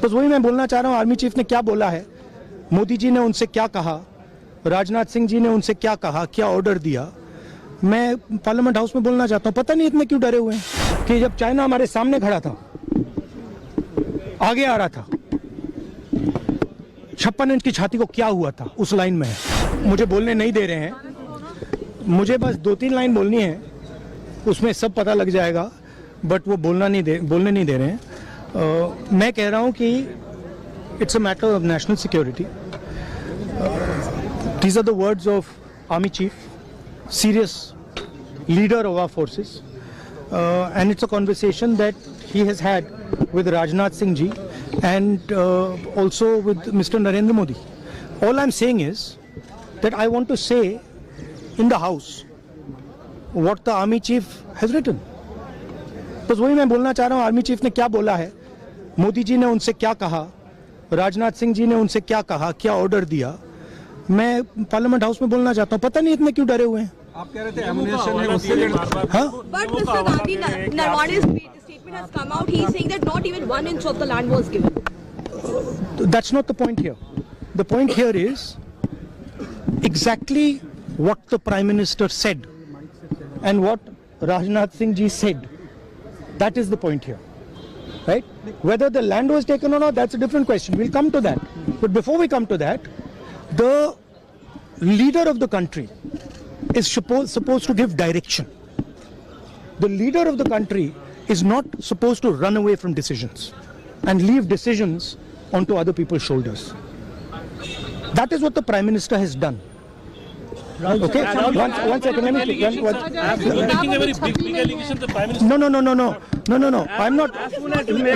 बस वही मैं बोलना चाह रहा हूँ, आर्मी चीफ ने क्या बोला है, मोदी जी ने उनसे क्या कहा, राजनाथ सिंह जी ने उनसे क्या कहा, क्या ऑर्डर दिया, मैं पार्लियामेंट हाउस में बोलना चाहता हूँ। पता नहीं इतने क्यों डरे हुए हैं कि जब चाइना हमारे सामने खड़ा था, आगे आ रहा था, 56 इंच की छाती को क्या हुआ था उस लाइन में है। मुझे बोलने नहीं दे रहे हैं, मुझे बस 2-3 लाइन बोलनी है, उसमें सब पता लग जाएगा, बट वो बोलने नहीं दे रहे हैं। मैं कह रहा हूं कि it's a matter of national security. These are the words of army chief, serious leader of our forces, and it's a conversation that he has had with Rajnath Singh ji and also with Mr. Narendra Modi. All I'm saying is that I want to say in the house what the army chief has written. बस वही मैं बोलना चाह रहा हूँ, army chief ने क्या बोला है, मोदी जी ने उनसे क्या कहा, राजनाथ सिंह जी ने उनसे क्या कहा, क्या ऑर्डर दिया, मैं पार्लियामेंट हाउस में बोलना चाहता हूँ। पता नहीं इतने क्यों डरे हुए हैं। आप कह रहे थे एमुनेशन है उससे, हाँ? But Mr. Gandhi, Narwane's statement has come out. He is saying that not even 1 inch of the land was given. That's not the point here. The point here is exactly what the Prime Minister said and what Rajnath Singh ji said. That is the point here, right? Whether the land was taken or not, that's a different question. We'll come to that. But before we come to that, the leader of the country is supposed to give direction. The leader of the country is not supposed to run away from decisions and leave decisions onto other people's shoulders. That is what the Prime Minister has done. Okay, one second, let me speak. Making a very big allegation the Prime Minister. No. I'm not.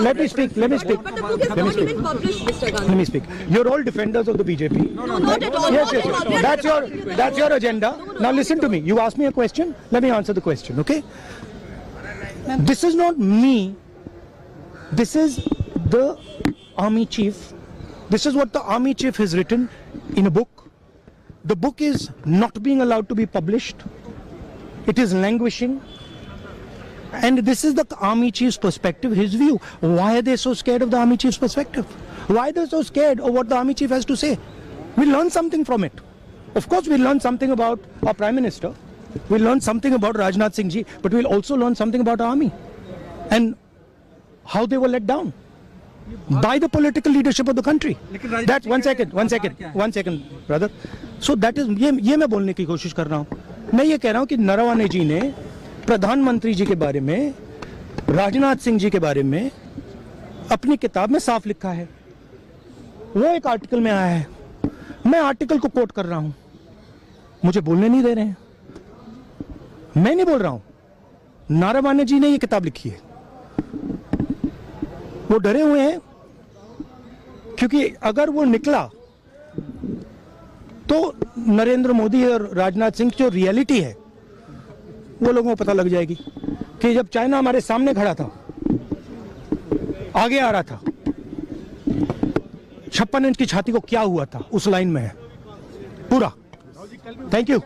Let me speak. But the book is not even published, Mr. Gandhi. Let me speak. You're all defenders of the BJP. No, not at all. Yes. That's your agenda. Now listen to me. You asked me a question. Let me answer the question. Okay. This is not me. This is the army chief. This is what the army chief has written in a book. The book is not being allowed to be published. It is languishing. And this is the army chief's perspective, his view. Why are they so scared of the army chief's perspective? Why are they so scared of what the army chief has to say? We'll learn something from it. Of course, we'll learn something about our Prime Minister. We'll learn something about Rajnath Singh ji, but we'll also learn something about our army and how they were let down by the political leadership of the country. That one second, brother. So that is ये मैं बोलने की कोशिश कर रहा हूँ. मैं ये कह रहा हूँ कि नरवणे जी ने प्रधानमंत्री जी के बारे में, राजनाथ सिंह जी के बारे में अपनी किताब में साफ लिखा है. वो एक आर्टिकल में आया है. मैं आर्टिकल को कोट कर रहा हूँ. मुझे बोलने नहीं दे रहे हैं. मैं नहीं बोल रहा हूँ. नरवणे जी ने ये किताब लिखी है. वो डरे हुए हैं क्योंकि अगर वो निकला तो नरेंद्र मोदी और राजनाथ सिंह की जो रियलिटी है वो लोगों को पता लग जाएगी कि जब चाइना हमारे सामने खड़ा था, आगे आ रहा था, 56 इंच की छाती को क्या हुआ था उस लाइन में है पूरा. Thank you.